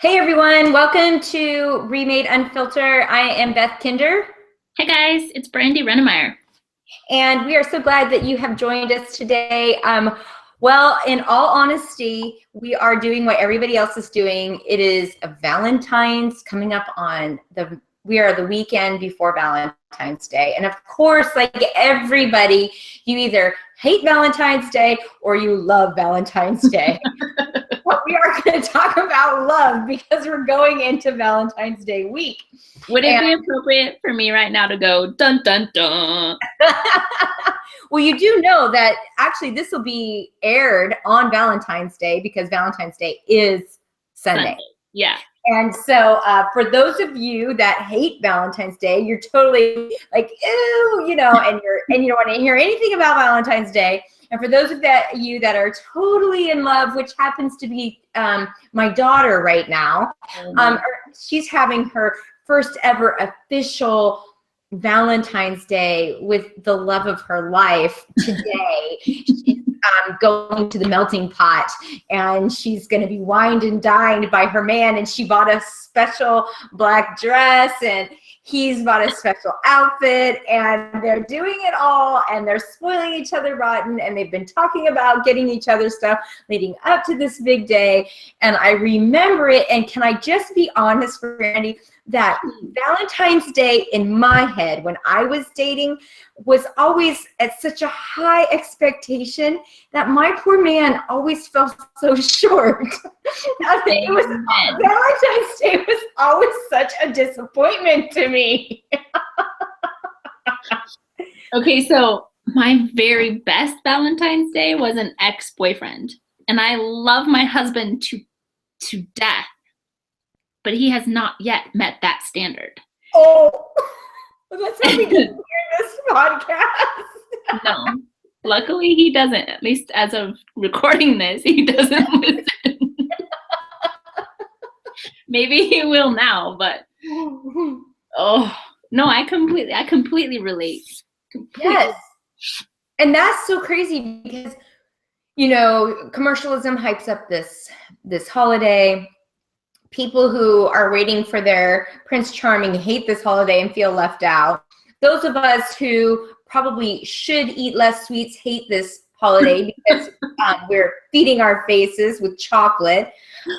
Hey everyone, welcome to Remade Unfiltered. I am Beth Kinder. Hey guys, it's Brandi Rennemeyer. And we are so glad that you have joined us today. Well, in all honesty, we are doing what everybody else is doing. It is a Valentine's coming up on we are the weekend before Valentine's Day. And of course, like everybody, you either hate Valentine's Day or you love Valentine's Day. We are going to talk about love because we're going into Valentine's Day week. Would it be appropriate for me right now to go dun dun dun? Well, you do know that actually this will be aired on Valentine's Day because Valentine's Day is Sunday. Yeah. And so for those of you that hate Valentine's Day, you're totally like, ew, and you don't want to hear anything about Valentine's Day. And for those of you that are totally in love, which happens to be my daughter right now, she's having her first ever official Valentine's Day with the love of her life today. She's going to the melting pot, and she's going to be wined and dined by her man, and she bought a special black dress, and he's bought a special outfit, and they're doing it all, and they're spoiling each other rotten, and they've been talking about getting each other stuff leading up to this big day. And I remember it, and can I just be honest, Brandi, that Valentine's Day in my head when I was dating was always at such a high expectation that my poor man always fell so short. Valentine's Day was always such a disappointment to me. Okay, so my very best Valentine's Day was an ex-boyfriend, and I love my husband to death, but he has not yet met that standard. Oh, well, that's how we can hear this podcast. No, luckily he doesn't. At least as of recording this, he doesn't listen. Maybe he will now, but oh no, I completely relate. Yes, and that's so crazy because commercialism hypes up this holiday. People who are waiting for their Prince Charming hate this holiday and feel left out. Those of us who probably should eat less sweets hate this holiday because we're feeding our faces with chocolate.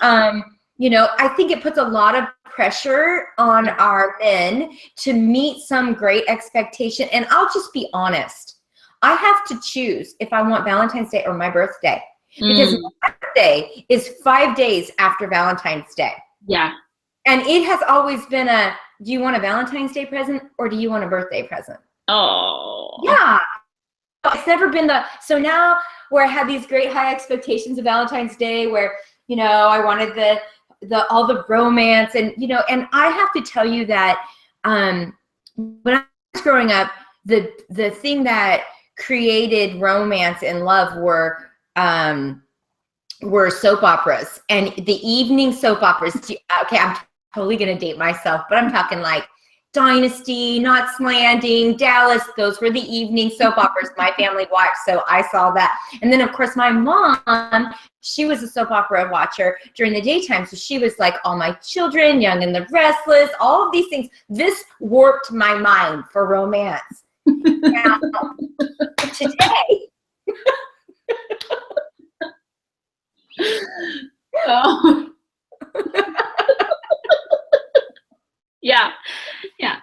I think it puts a lot of pressure on our men to meet some great expectation. And I'll just be honest. I have to choose if I want Valentine's Day or my birthday. Because my birthday is 5 days after Valentine's Day. Yeah. And it has always been do you want a Valentine's Day present or do you want a birthday present? Oh. Yeah. It's never been so now where I have these great high expectations of Valentine's Day where, I wanted all the romance and I have to tell you that when I was growing up, the thing that created romance and love were soap operas and the evening soap operas. Okay, I'm totally going to date myself, but I'm talking like Dynasty, Knots Landing, Dallas. Those were the evening soap operas my family watched, so I saw that. And then, of course, my mom, she was a soap opera watcher during the daytime, so she was like All My Children, Young and the Restless, all of these things. This warped my mind for romance. Now, today... Oh. Yeah.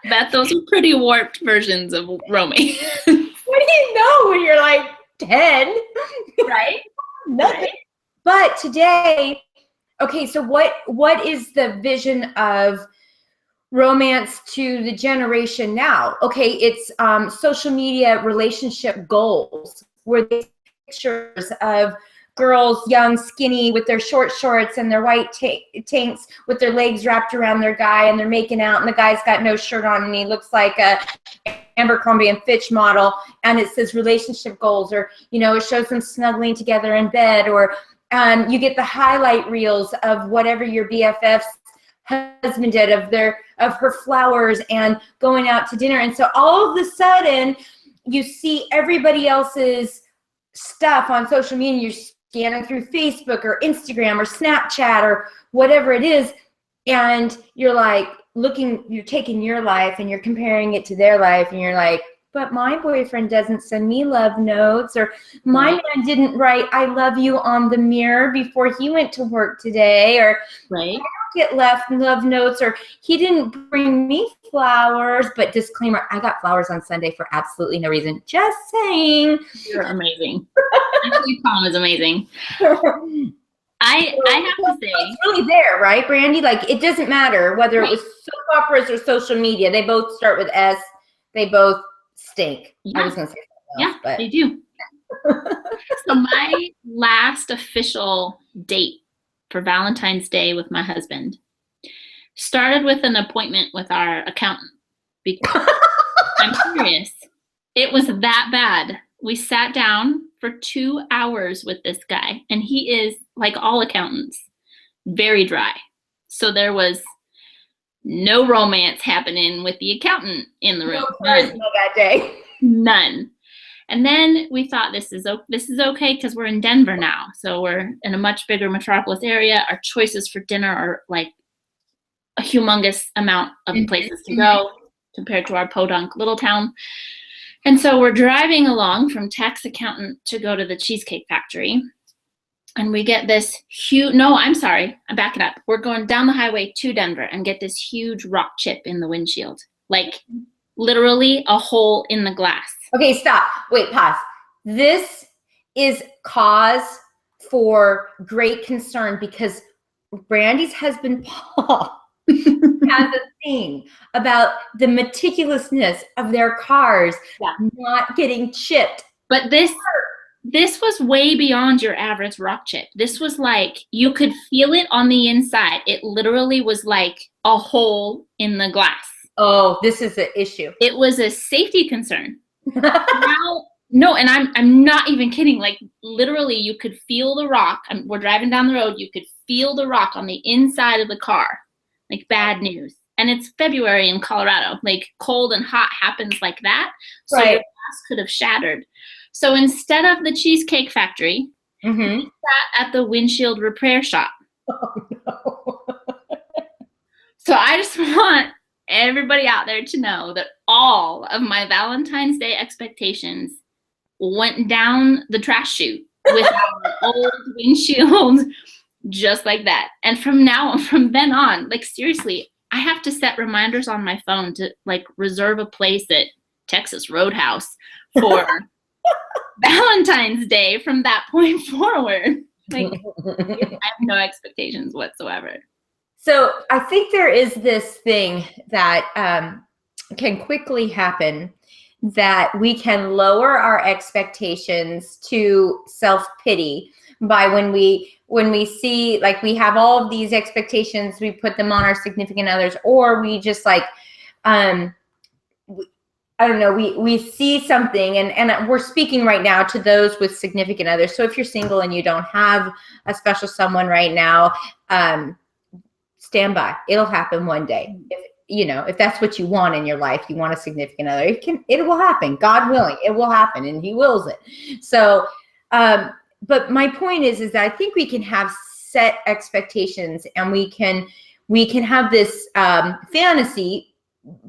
Beth, those are pretty warped versions of romance. What do you know when you're like 10? Right? Nothing. Right. But today, okay, so what is the vision of romance to the generation now? Okay, it's social media relationship goals where they pictures of girls, young, skinny, with their short shorts and their white tanks with their legs wrapped around their guy, and they're making out, and the guy's got no shirt on, and he looks like a Abercrombie and Fitch model, and it says relationship goals, or, it shows them snuggling together in bed, or you get the highlight reels of whatever your BFF's husband did, of her flowers and going out to dinner. And so all of a sudden, you see everybody else's stuff on social media, you're scanning through Facebook or Instagram or Snapchat or whatever it is, and you're like you're taking your life and you're comparing it to their life, and you're like, but my boyfriend doesn't send me love notes, or my man didn't write "I love you" on the mirror before he went to work today, or I don't get left love notes, or he didn't bring me flowers. But disclaimer, I got flowers on Sunday for absolutely no reason. Just saying. You're amazing. Actually, Tom is amazing. I have to say, it's really there, right, Brandi? Like, it doesn't matter whether it was soap operas or social media. They both start with S. They both stink. Yeah. I was going to say something else, but they do. So my last official date for Valentine's Day with my husband started with an appointment with our accountant. Because I'm serious. It was that bad. We sat down for 2 hours with this guy, and he is, like all accountants, very dry. So there was no romance happening with the accountant in the room. No charisma that day. None. And then we thought, this is okay because we're in Denver now. So we're in a much bigger metropolis area. Our choices for dinner are like a humongous amount of places to go compared to our podunk little town. And so we're driving along from tax accountant to go to the Cheesecake Factory. And we get this huge, I'm backing up. We're going down the highway to Denver and get this huge rock chip in the windshield. Like literally a hole in the glass. Okay, stop. Wait, pause. This is cause for great concern because Brandi's husband, Paul, has a thing about the meticulousness of their cars not getting chipped. But this was way beyond your average rock chip. This was like, you could feel it on the inside. It literally was like a hole in the glass. Oh, this is an issue. It was a safety concern. No, and I'm not even kidding. Like literally you could feel the rock. We're driving down the road. You could feel the rock on the inside of the car. Like bad news. And it's February in Colorado. Like cold and hot happens like that. So your glass could have shattered. So instead of the Cheesecake Factory, we sat at the windshield repair shop. Oh, no. So I just want everybody out there to know that all of my Valentine's Day expectations went down the trash chute with our old windshield, just like that. And from then on, like seriously, I have to set reminders on my phone to like reserve a place at Texas Roadhouse for Valentine's Day from that point forward. Like I have no expectations whatsoever. So I think there is this thing that can quickly happen, that we can lower our expectations to self-pity by when we see, like, we have all of these expectations, we put them on our significant others, or we just like, I don't know, we see something, and we're speaking right now to those with significant others. So if you're single and you don't have a special someone right now, stand by. It'll happen one day. If that's what you want in your life, you want a significant other, it will happen. God willing, it will happen, and He wills it. So, but my point is that I think we can have set expectations, and we can have this fantasy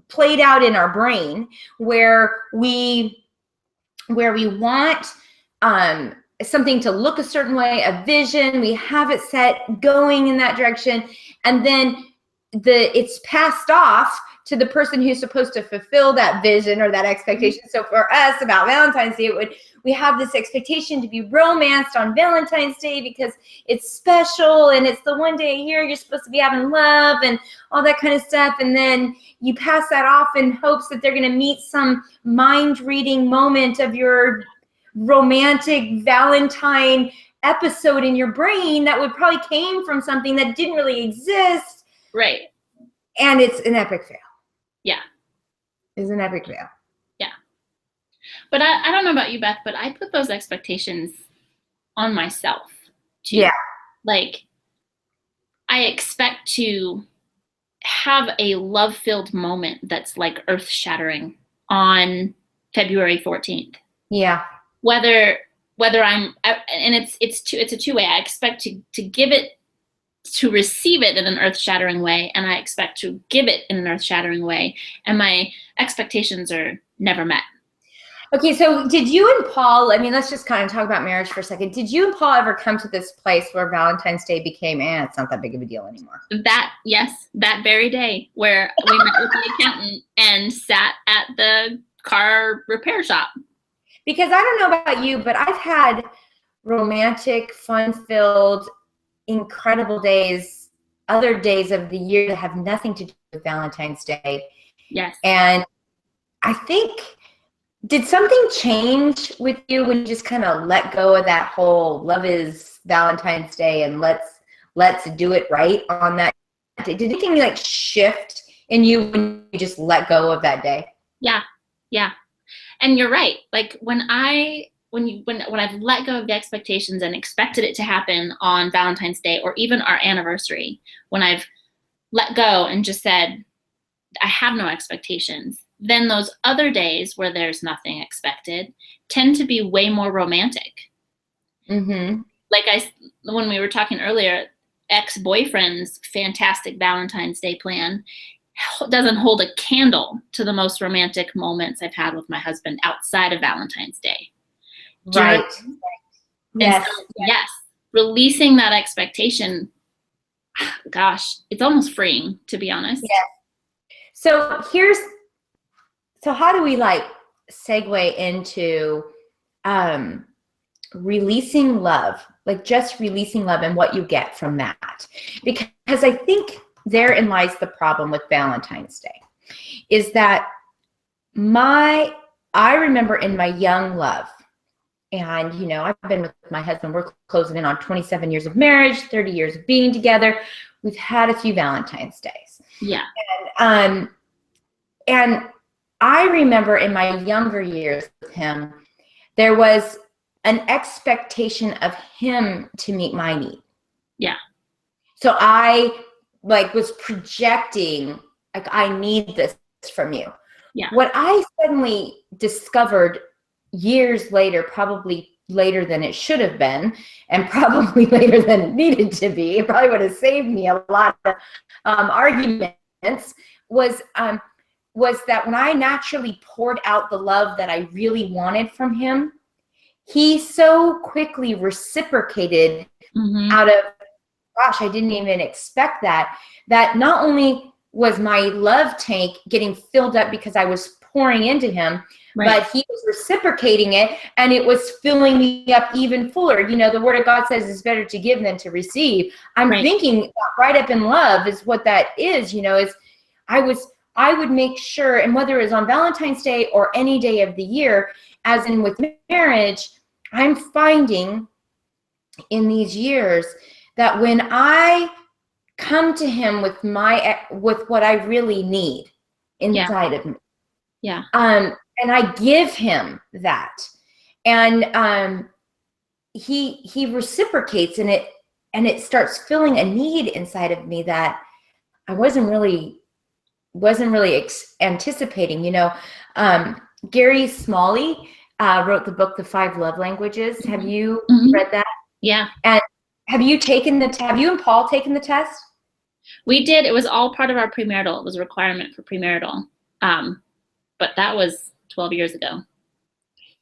played out in our brain where we want something to look a certain way, a vision, we have it set going in that direction, and then it's passed off to the person who's supposed to fulfill that vision or that expectation. So for us about Valentine's Day, we have this expectation to be romanced on Valentine's Day because it's special and it's the one day a year you're supposed to be having love and all that kind of stuff. And then you pass that off in hopes that they're going to meet some mind-reading moment of your romantic Valentine episode in your brain that would probably came from something that didn't really exist. Right. And it's an epic fail. Yeah. It's an epic fail. Yeah. But I don't know about you, Beth, but I put those expectations on myself too. Yeah. Like, I expect to have a love-filled moment that's like earth-shattering on February 14th. Yeah. Whether I'm, and it's a two-way. I expect to give it to receive it in an earth-shattering way, and I expect to give it in an earth-shattering way, and my expectations are never met. Okay, so did you and Paul, I mean, let's just kind of talk about marriage for a second. Did you and Paul ever come to this place where Valentine's Day became, it's not that big of a deal anymore? Yes, that very day where we met with the accountant and sat at the car repair shop. Because I don't know about you, but I've had romantic, fun-filled, incredible days, other days of the year that have nothing to do with Valentine's Day. Yes. And I think, did something change with you when you just kind of let go of that whole love is Valentine's Day and let's do it right on that day? Did anything like shift in you when you just let go of that day? Yeah. And you're right. Like when I've let go of the expectations and expected it to happen on Valentine's Day or even our anniversary, when I've let go and just said, I have no expectations, then those other days where there's nothing expected tend to be way more romantic. Mm-hmm. Like when we were talking earlier, ex-boyfriend's fantastic Valentine's Day plan doesn't hold a candle to the most romantic moments I've had with my husband outside of Valentine's Day. Right. Yes. So, yes. Releasing that expectation, gosh, it's almost freeing, to be honest. Yeah. So how do we like segue into releasing love, like just releasing love and what you get from that? Because I think therein lies the problem with Valentine's Day, is that I remember in my young love, and I've been with my husband, we're closing in on 27 years of marriage, 30 years of being together. We've had a few Valentine's Days. Yeah. And I remember in my younger years with him, there was an expectation of him to meet my need. Yeah. So I was projecting, like, I need this from you. Yeah. What I suddenly discovered years later, probably later than it should have been, and probably later than it needed to be, it probably would have saved me a lot of arguments, was that when I naturally poured out the love that I really wanted from him, he so quickly reciprocated out of, gosh, I didn't even expect that not only was my love tank getting filled up because I was pouring into him, right, but he was reciprocating it, and it was filling me up even fuller. The Word of God says it's better to give than to receive. I'm thinking right up in love is what that is, is I would make sure, and whether it's on Valentine's Day or any day of the year, as in with marriage, I'm finding in these years that when I come to him with what I really need inside of me, and I give him that, and he reciprocates in it, and it starts filling a need inside of me that I wasn't really anticipating. Gary Smalley wrote the book, The 5 Love Languages. Have you read that? Yeah. And have you and Paul taken the test? We did. It was all part of our premarital. It was a requirement for premarital. But that was 12 years ago.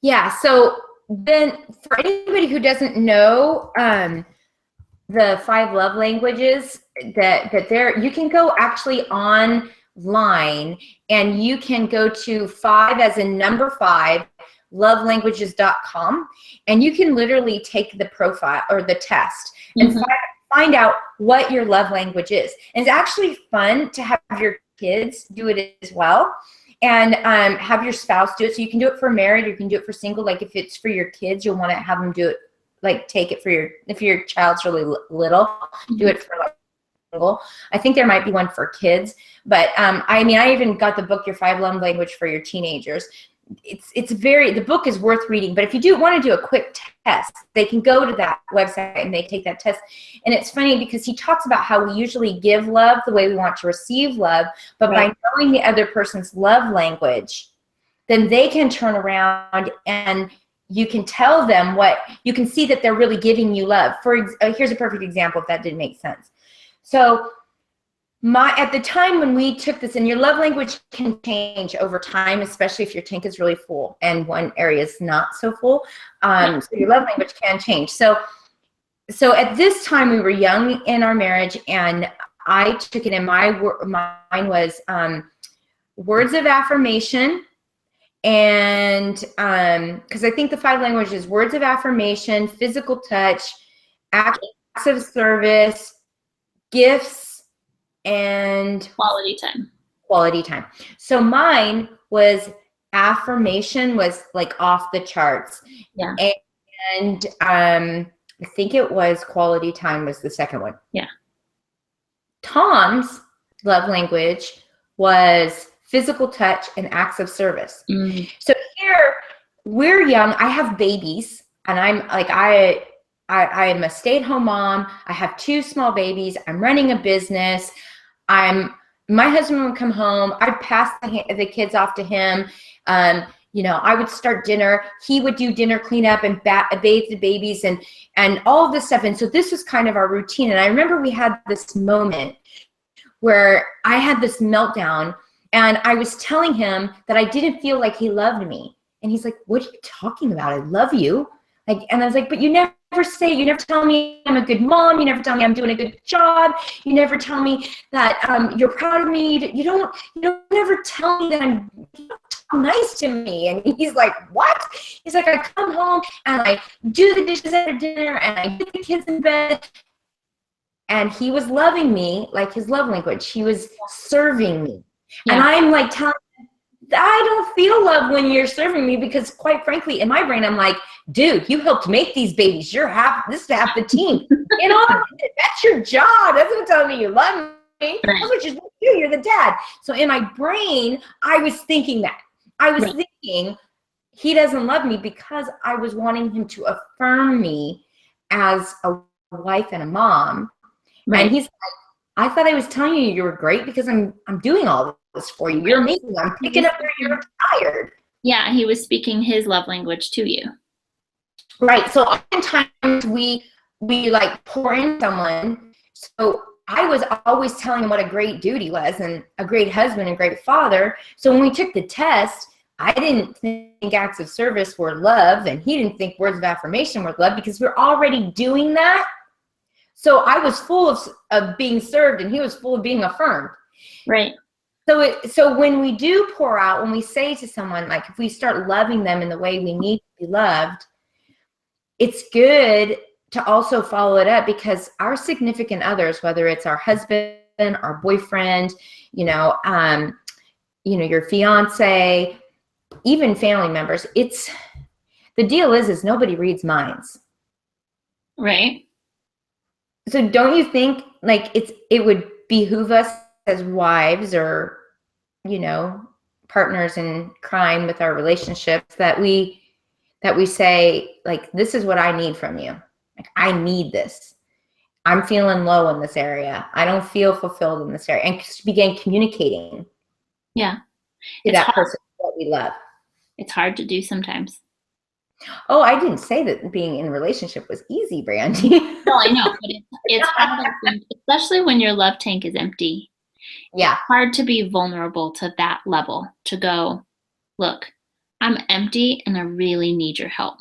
Yeah. So then for anybody who doesn't know the 5 love languages, that you can go actually online, and you can go to 5 as in number 5 lovelanguages.com, and you can literally take the profile or the test and find out what your love language is. And it's actually fun to have your kids do it as well, and have your spouse do it. So you can do it for married, or you can do it for single. Like if it's for your kids, you'll want to have them do it, like take it for if your child's really little, do it for single. I think there might be one for kids, but I even got the book, Your 5 Love Language for Your Teenagers. The book is worth reading, but if you want to do a quick test, they can go to that website and they take that test. And it's funny because he talks about how we usually give love the way we want to receive love, but by knowing the other person's love language, then they can turn around and you can tell them you can see that they're really giving you love. Here's a perfect example if that didn't make sense. So at the time when we took this, and your love language can change over time, especially if your tank is really full and one area is not so full. So your love language can change. So at this time we were young in our marriage, and I took it, and mine was words of affirmation. And because I think the 5 languages: words of affirmation, physical touch, acts of service, gifts, and quality time. So mine was affirmation, was like off the charts. Yeah. And I think it was quality time was the second one. Yeah. Tom's love language was physical touch and acts of service. So here we're young. I have babies, and I'm like, I am a stay-at-home mom. I have 2 small babies. I'm running a business. My husband would come home. I'd pass the kids off to him. I would start dinner. He would do dinner cleanup and bathe the babies and all of this stuff. And so this was kind of our routine. And I remember we had this moment where I had this meltdown, and I was telling him that I didn't feel like he loved me. And he's like, "What are you talking about? I love you." And I was like, "But you never tell me I'm a good mom. You never tell me I'm doing a good job. You never tell me that you're proud of me. You don't ever tell me that I'm nice to me." And he's like, "What?" He's like, "I come home and I do the dishes after dinner and I get the kids in bed." And he was loving me like his love language. He was serving me. Yeah. And I'm like telling him, "I don't feel love when you're serving me," because quite frankly, in my brain, I'm like, "Dude, you helped make these babies. This is half the team." That's your job. That's what telling me you love me. That's what you're supposed to do. You're the dad. So in my brain, I was thinking that. I was thinking he doesn't love me because I was wanting him to affirm me as a wife and a mom. Right. And he's like, "I thought I was telling you were great because I'm doing all this for you. You're amazing. I'm picking up where you're tired." Yeah, he was speaking his love language to you. Right. So oftentimes we like pour in someone. So I was always telling him what a great dude he was and a great husband and great father. So when we took the test, I didn't think acts of service were love, and he didn't think words of affirmation were love, because we're already doing that. So I was full of being served, and he was full of being affirmed. Right. So when we do pour out, when we say to someone, like if we start loving them in the way we need to be loved, it's good to also follow it up, because our significant others, whether it's our husband, our boyfriend, your fiance, even family members, the deal is nobody reads minds. Right. So don't you think like it would behoove us as wives or, partners in crime with our relationships that we say, like, "This is what I need from you. Like, I need this. I'm feeling low in this area. I don't feel fulfilled in this area." And just begin communicating. Yeah. To that person what we love. It's hard to do sometimes. Oh, I didn't say that being in a relationship was easy, Brandi. No, I know, but it's hard, especially when your love tank is empty. Yeah. It's hard to be vulnerable to that level, to go, "Look, I'm empty and I really need your help."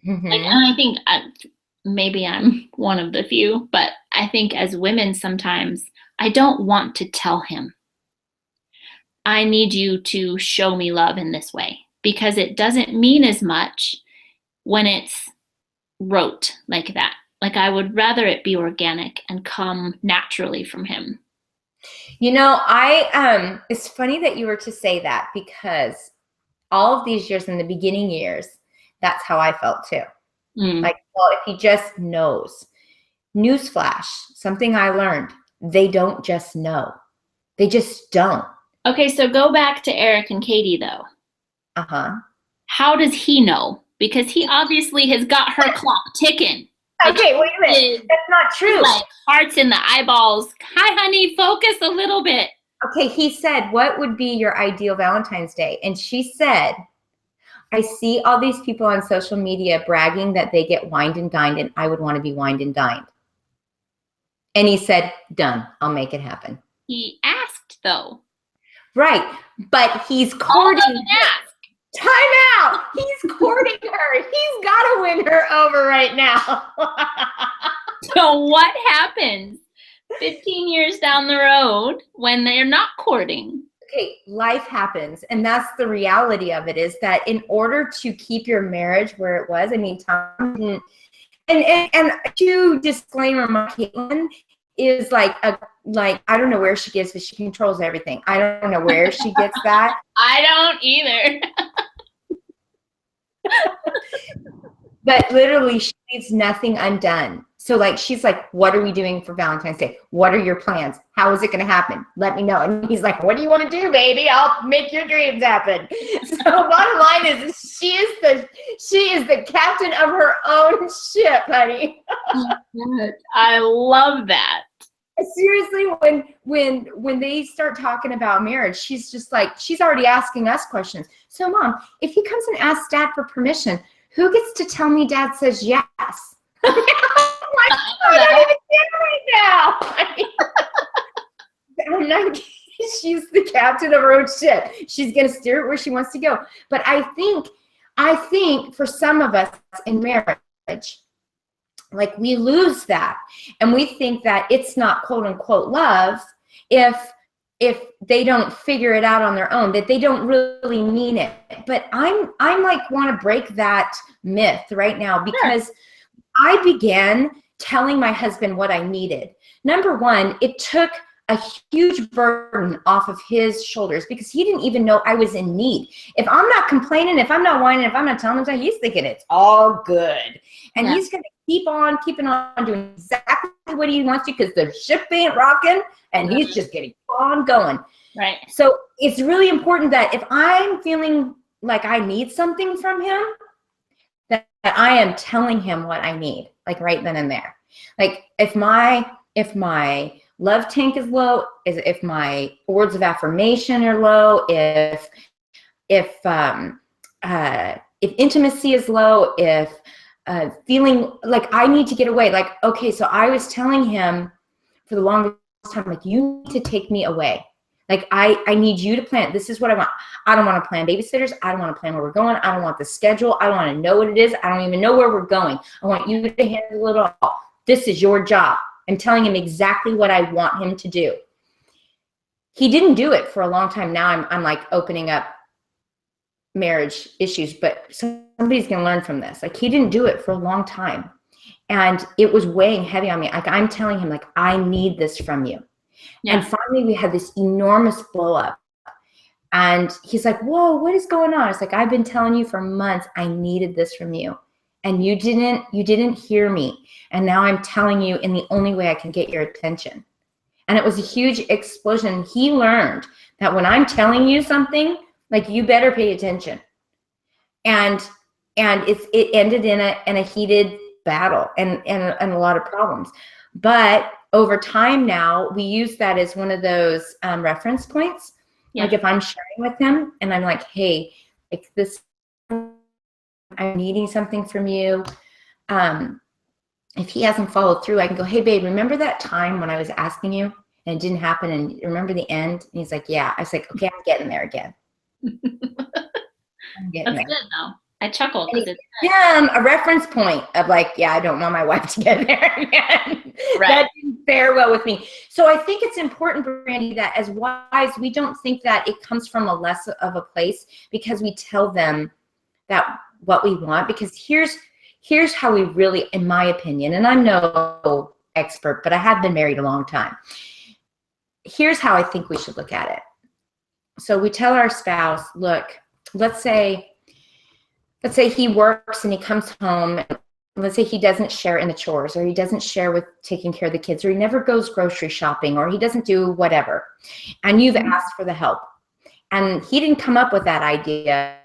Mm-hmm. And I think maybe I'm one of the few, but I think as women sometimes I don't want to tell him, "I need you to show me love in this way," because it doesn't mean as much when it's rote like that. Like, I would rather it be organic and come naturally from him. It's funny that you were to say that, because all of these years, in the beginning years, that's how I felt too. Like, well, if he just knows. Newsflash, something I learned, they don't just know. They just don't. Okay, so go back to Eric and Katie though. Uh-huh. How does he know? Because he obviously has got her clock ticking. Okay, wait a minute. That's not true. Like hearts in the eyeballs. "Hi, honey, focus a little bit." Okay, he said, "What would be your ideal Valentine's Day?" And she said, "I see all these people on social media bragging that they get wined and dined, and I would want to be wined and dined." And he said, done. I'll make it happen. He asked, though. Right. But he's courting her. Time out. He's courting her. He's got to win her over right now. So what happens 15 years down the road when they're not courting? Okay, life happens. And that's the reality of it, is that in order to keep your marriage where it was, I mean, Tom didn't, and to disclaimer, my Caitlin is like I don't know where she gets, but she controls everything. I don't know where she gets that. I don't either. But literally, she leaves nothing undone. So like, she's like, what are we doing for Valentine's Day? What are your plans? How is it going to happen? Let me know. And he's like, what do you want to do, baby? I'll make your dreams happen. So bottom line is she is the captain of her own ship, honey. I love that. Seriously, when they start talking about marriage, she's just like, she's already asking us questions. So Mom, if he comes and asks Dad for permission, who gets to tell me Dad says yes? I don't even care right now. I'm not, she's the captain of her own ship. She's going to steer it where she wants to go. But I think for some of us in marriage, like, we lose that, and we think that it's not quote unquote love if they don't figure it out on their own, that they don't really mean it. But I'm like, want to break that myth right now, because I began telling my husband what I needed. Number one, it took a huge burden off of his shoulders, because he didn't even know I was in need. If I'm not complaining, if I'm not whining, if I'm not telling him something, he's thinking it's all good. And he's going to keep on keeping on doing exactly what he wants to, because the ship ain't rocking, and he's just getting on going. Right. So it's really important that if I'm feeling like I need something from him, that I am telling him what I need, like right then and there. Like, if my love tank is low, if my words of affirmation are low, if intimacy is low, if feeling like I need to get away, like, okay, so I was telling him for the longest time, like, you need to take me away. Like, I need you to plan. This is what I want. I don't want to plan babysitters. I don't want to plan where we're going. I don't want the schedule. I don't want to know what it is. I don't even know where we're going. I want you to handle it all. This is your job. I'm telling him exactly what I want him to do. He didn't do it for a long time. Now I'm like opening up marriage issues, but somebody's going to learn from this. Like, he didn't do it for a long time, and it was weighing heavy on me. Like, I'm telling him, like, I need this from you. Yeah. And finally we had this enormous blow up, and he's like, whoa, what is going on? It's like, I've been telling you for months, I needed this from you, and you didn't hear me. And now I'm telling you in the only way I can get your attention. And it was a huge explosion. He learned that when I'm telling you something, like, you better pay attention. And it ended in a heated battle and a lot of problems. But over time now, we use that as one of those reference points. Yeah. Like, if I'm sharing with him and I'm like, hey, like this, I'm needing something from you. If he hasn't followed through, I can go, hey, babe, remember that time when I was asking you and it didn't happen, and remember the end? And he's like, yeah. I was like, okay, I'm getting there again. I'm getting That's there. good, though. I chuckled. A reference point of like, yeah, I don't want my wife to get there again. Right. That didn't fare well with me. So I think it's important, Brandi, that as wives, we don't think that it comes from a less of a place because we tell them that what we want. Because here's how we really, in my opinion, and I'm no expert, but I have been married a long time. Here's how I think we should look at it. So we tell our spouse, look, let's say he works and he comes home, and let's say he doesn't share in the chores, or he doesn't share with taking care of the kids, or he never goes grocery shopping, or he doesn't do whatever. And you've asked for the help. And he didn't come up with that idea,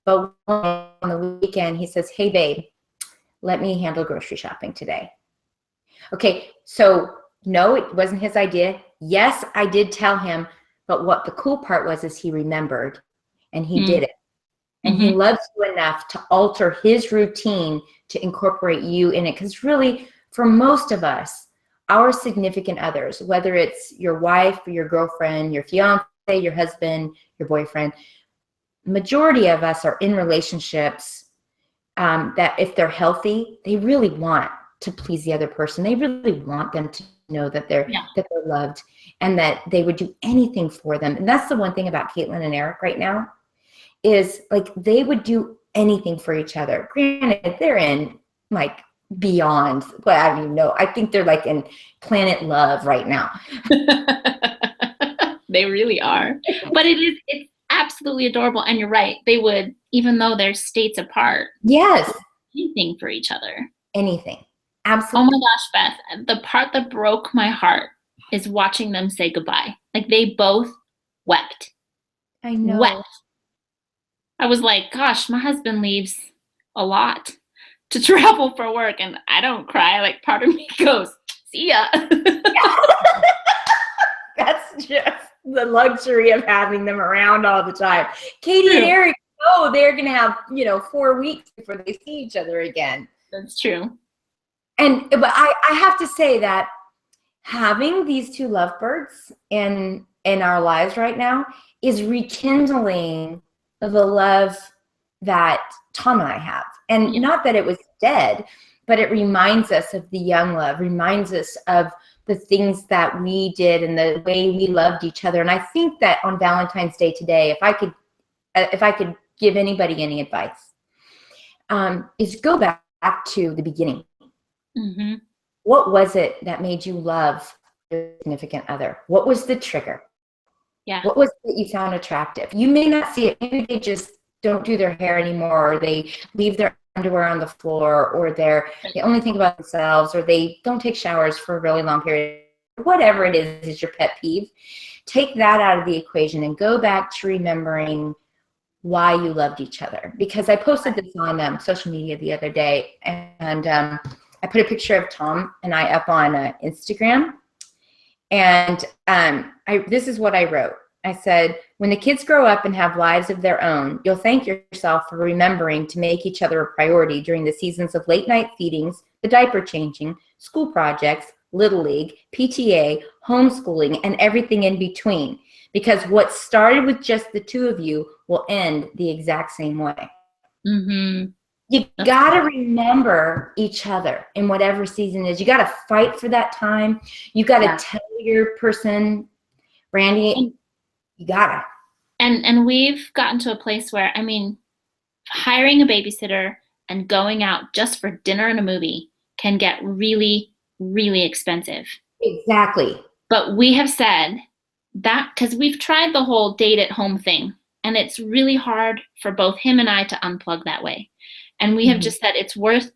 but on the weekend he says, hey, babe, let me handle grocery shopping today. Okay, so no, it wasn't his idea. Yes, I did tell him, but what the cool part was is he remembered and he did it. And he loves you enough to alter his routine to incorporate you in it. Because really, for most of us, our significant others, whether it's your wife or your girlfriend, your fiance, your husband, your boyfriend, majority of us are in relationships that if they're healthy, they really want to please the other person. They really want them to know that they're loved and that they would do anything for them. And that's the one thing about Caitlin and Eric right now is like they would do anything for each other. Granted, they're in like beyond, well, I don't even know. I think they're like in planet love right now. They really are. But it's absolutely adorable. And you're right. They would, even though they're states apart. Yes. Anything for each other. Anything. Absolutely. Oh my gosh, Beth. The part that broke my heart is watching them say goodbye. Like they both wept. I know. Wept. I was like, gosh, my husband leaves a lot to travel for work and I don't cry. Like part of me goes, see ya. That's just the luxury of having them around all the time. Katie and Eric, they're going to have, 4 weeks before they see each other again. That's true. But I have to say that having these two lovebirds in our lives right now is rekindling the love that Tom and I have. And not that it was dead, but it reminds us of the young love, reminds us of the things that we did and the way we loved each other. And I think that on Valentine's Day today, if I could give anybody any advice, is go back to the beginning. Mm-hmm. What was it that made you love your significant other? What was the trigger? Yeah. What was it that you found attractive? You may not see it. Maybe they just don't do their hair anymore, or they leave their underwear on the floor, or they only think about themselves, or they don't take showers for a really long period. Whatever it is your pet peeve. Take that out of the equation and go back to remembering why you loved each other. Because I posted this on social media the other day, and I put a picture of Tom and I up on Instagram. And this is what I wrote. I said, when the kids grow up and have lives of their own, you'll thank yourself for remembering to make each other a priority during the seasons of late night feedings, the diaper changing, school projects, Little League, PTA, homeschooling, and everything in between. Because what started with just the two of you will end the exact same way. Mm-hmm. You got to remember each other in whatever season it is. You got to fight for that time. You got to tell your person, Brandi, you got to. And we've gotten to a place where, I mean, hiring a babysitter and going out just for dinner and a movie can get really, really expensive. Exactly. But we have said that because we've tried the whole date at home thing, and it's really hard for both him and I to unplug that way. And we have just said it's worth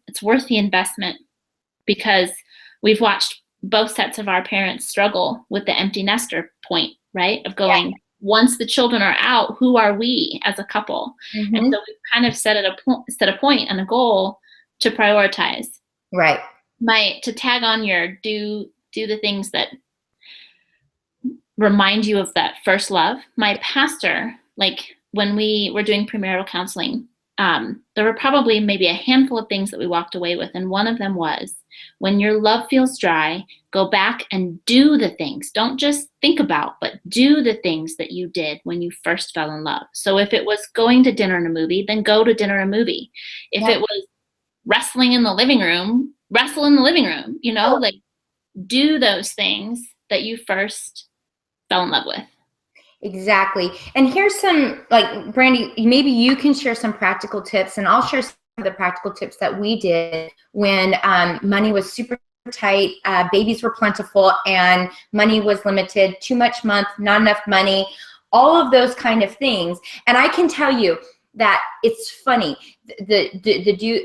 the investment, because we've watched both sets of our parents struggle with the empty nester point, right? Of going, once the children are out, who are we as a couple? Mm-hmm. And so we've kind of set a point and a goal to prioritize. Right. To tag on your do the things that remind you of that first love. My pastor, like when we were doing premarital counseling, there were probably maybe a handful of things that we walked away with. And one of them was, when your love feels dry, go back and do the things. Don't just think about, but do the things that you did when you first fell in love. So if it was going to dinner and a movie, then go to dinner and a movie. If it was wrestling in the living room, wrestle in the living room, like do those things that you first fell in love with. Exactly. And here's some, like, Brandi, maybe you can share some practical tips, and I'll share some of the practical tips that we did when money was super tight, babies were plentiful, and money was limited, too much month, not enough money, all of those kind of things. And I can tell you that it's funny,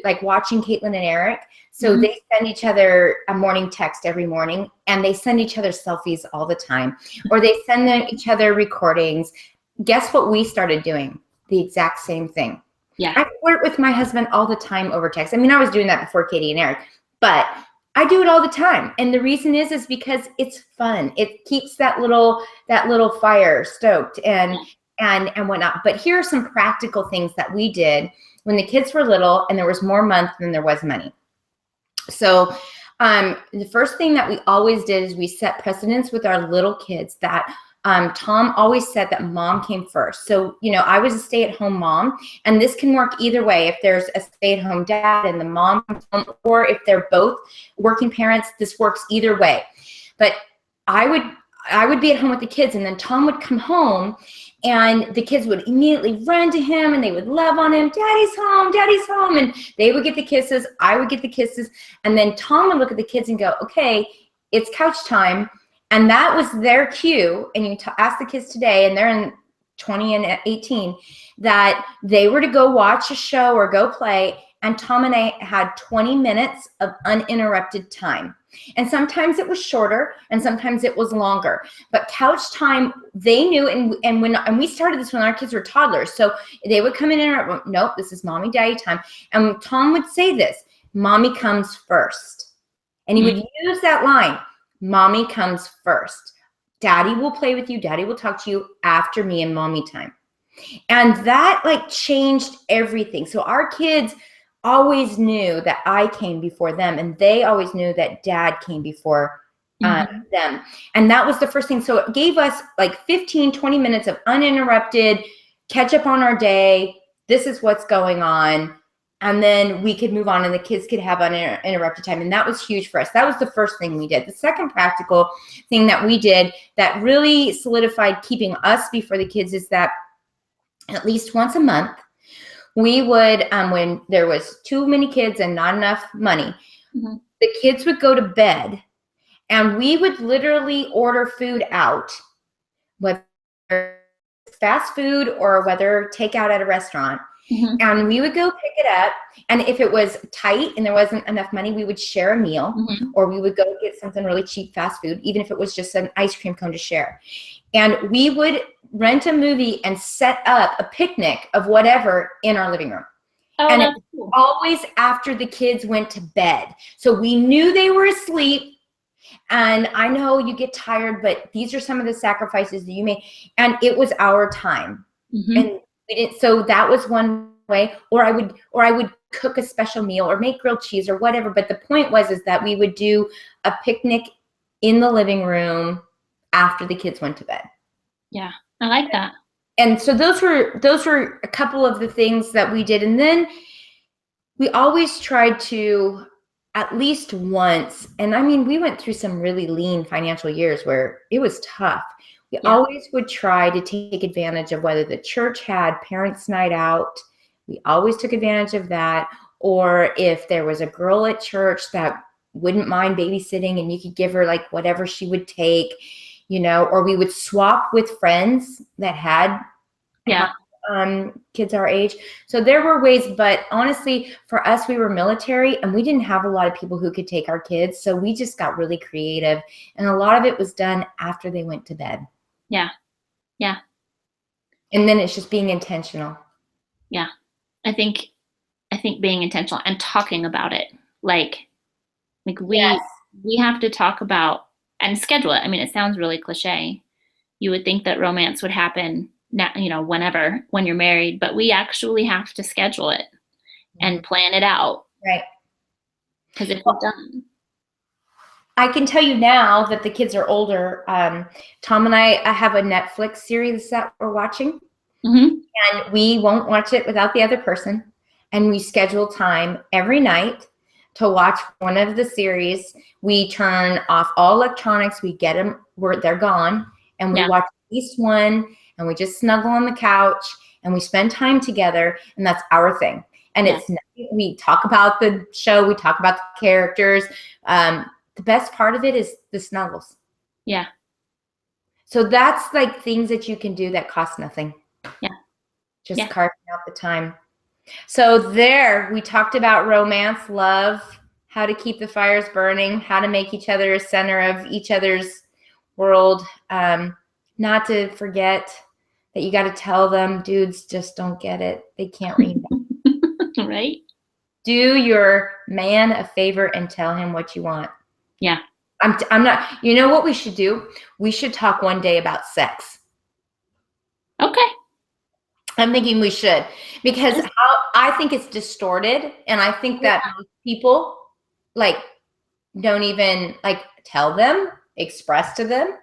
like watching Caitlin and Eric. So they send each other a morning text every morning, and they send each other selfies all the time, or they send each other recordings. Guess what we started doing? The exact same thing. Yeah. I flirt with my husband all the time over text. I mean, I was doing that before Katie and Eric, but I do it all the time. And the reason is because it's fun. It keeps that little fire stoked and whatnot. But here are some practical things that we did when the kids were little and there was more month than there was money. So The first thing that we always did is we set precedents with our little kids that Tom always said that mom came first. So, I was a stay-at-home mom, and this can work either way. If there's a stay-at-home dad and the mom comes home, or if they're both working parents, this works either way. But I would be at home with the kids, and then Tom would come home, and the kids would immediately run to him, and they would love on him. Daddy's home, and they would get the kisses. I would get the kisses, and then Tom would look at the kids and go, okay, it's couch time. And that was their cue. And you ask the kids today, and they're in 20 and 18, that they were to go watch a show or go play. And Tom and I had 20 minutes of uninterrupted time. And sometimes it was shorter, and sometimes it was longer. But couch time, they knew, and we started this when our kids were toddlers. So they would come in and interrupt. Nope, this is mommy, daddy time. And Tom would say this, mommy comes first. And he would use that line, mommy comes first. Daddy will play with you. Daddy will talk to you after me and mommy time. And that changed everything. So our kids always knew that I came before them, and they always knew that dad came before them. And that was the first thing. So it gave us 15, 20 minutes of uninterrupted catch up on our day. This is what's going on. And then we could move on, and the kids could have uninterrupted time. And that was huge for us. That was the first thing we did. The second practical thing that we did that really solidified keeping us before the kids is that at least once a month, we would, when there was too many kids and not enough money, the kids would go to bed, and we would literally order food out, whether fast food or whether takeout at a restaurant. And we would go pick it up, and if it was tight and there wasn't enough money, we would share a meal, or we would go get something really cheap fast food, even if it was just an ice cream cone to share. And we would rent a movie and set up a picnic of whatever in our living room. And it was always after the kids went to bed. So we knew they were asleep. And I know you get tired, but these are some of the sacrifices that you made. And it was our time. And we didn't, so that was one way. Or I would cook a special meal or make grilled cheese or whatever. But the point was that we would do a picnic in the living room after the kids went to bed. Yeah, I like that. And so those were a couple of the things that we did. And then we always tried to, at least once, and I mean, we went through some really lean financial years where it was tough. We always would try to take advantage of whether the church had parents' night out. We always took advantage of that. Or if there was a girl at church that wouldn't mind babysitting and you could give her whatever she would take, or we would swap with friends that had kids our age. So there were ways, but honestly, for us, we were military and we didn't have a lot of people who could take our kids. So we just got really creative, and a lot of it was done after they went to bed. Yeah. Yeah. And then it's just being intentional. Yeah. I think being intentional and talking about it, we have to talk about and schedule it. I mean, it sounds really cliche. You would think that romance would happen now, whenever, when you're married, but we actually have to schedule it and plan it out. Right. Because if we're done. I can tell you now that the kids are older. Tom and I have a Netflix series that we're watching, and we won't watch it without the other person. And we schedule time every night to watch one of the series. We turn off all electronics. We get them where they're gone, and we watch at least one, and we just snuggle on the couch and we spend time together, and that's our thing. And we talk about the show. We talk about the characters. The best part of it is the snuggles. Yeah. So that's things that you can do that cost nothing. Yeah. Just carving out the time. So there, we talked about romance, love, how to keep the fires burning, how to make each other a center of each other's world. Not to forget that you got to tell them, dudes just don't get it. They can't read that. Right. Do your man a favor and tell him what you want. Yeah. I'm not, you know what we should do? We should talk one day about sex. Okay. I'm thinking we should, because I think it's distorted, and I think that most people don't even like tell them, express to them.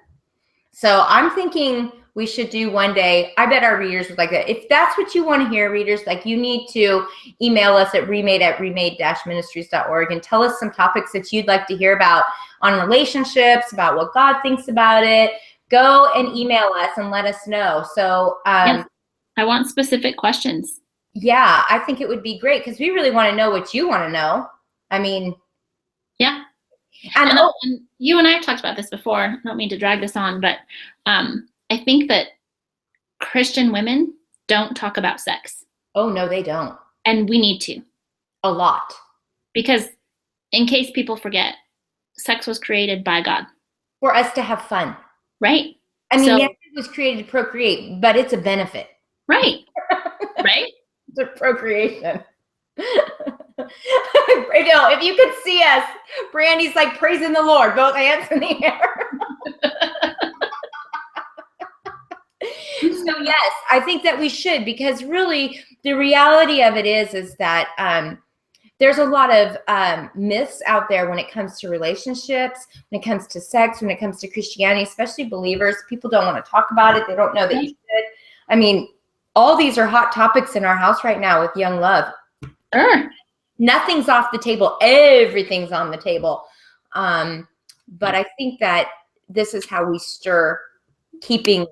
So I'm thinking we should do one day. I bet our readers would like that. If that's what you want to hear, readers, like you need to email us at remade@remade-ministries.org and tell us some topics that you'd like to hear about on relationships, about what God thinks about it. Go and email us and let us know. So yes. I want specific questions. Yeah, I think it would be great because we really want to know what you want to know. I mean, yeah. And you and I have talked about this before. I don't mean to drag this on, but I think that Christian women don't talk about sex. Oh, no, they don't. And we need to. A lot. Because in case people forget, sex was created by God. For us to have fun. Right? I mean, yes, it was created to procreate, but it's a benefit. Right. Right? It's a procreation. If you could see us, Brandi's like praising the Lord, both hands in the air. So yes, I think that we should, because really the reality of it is that there's a lot of myths out there when it comes to relationships, when it comes to sex, when it comes to Christianity, especially believers. People don't want to talk about it. They don't know that you should. I mean, all these are hot topics in our house right now with young love. Sure. Nothing's off the table. Everything's on the table. But I think that this is how we stir keeping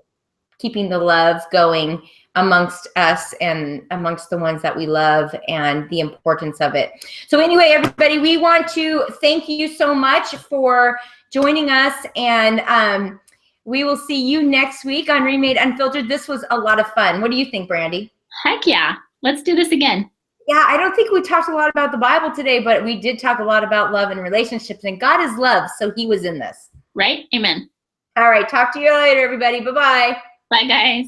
the love going amongst us and amongst the ones that we love, and the importance of it. So anyway, everybody, we want to thank you so much for joining us, and we will see you next week on Remade Unfiltered. This was a lot of fun. What do you think, Brandi? Heck yeah. Let's do this again. Yeah, I don't think we talked a lot about the Bible today, but we did talk a lot about love and relationships, and God is love, so he was in this. Right? Amen. All right, talk to you later, everybody. Bye-bye. Bye, guys.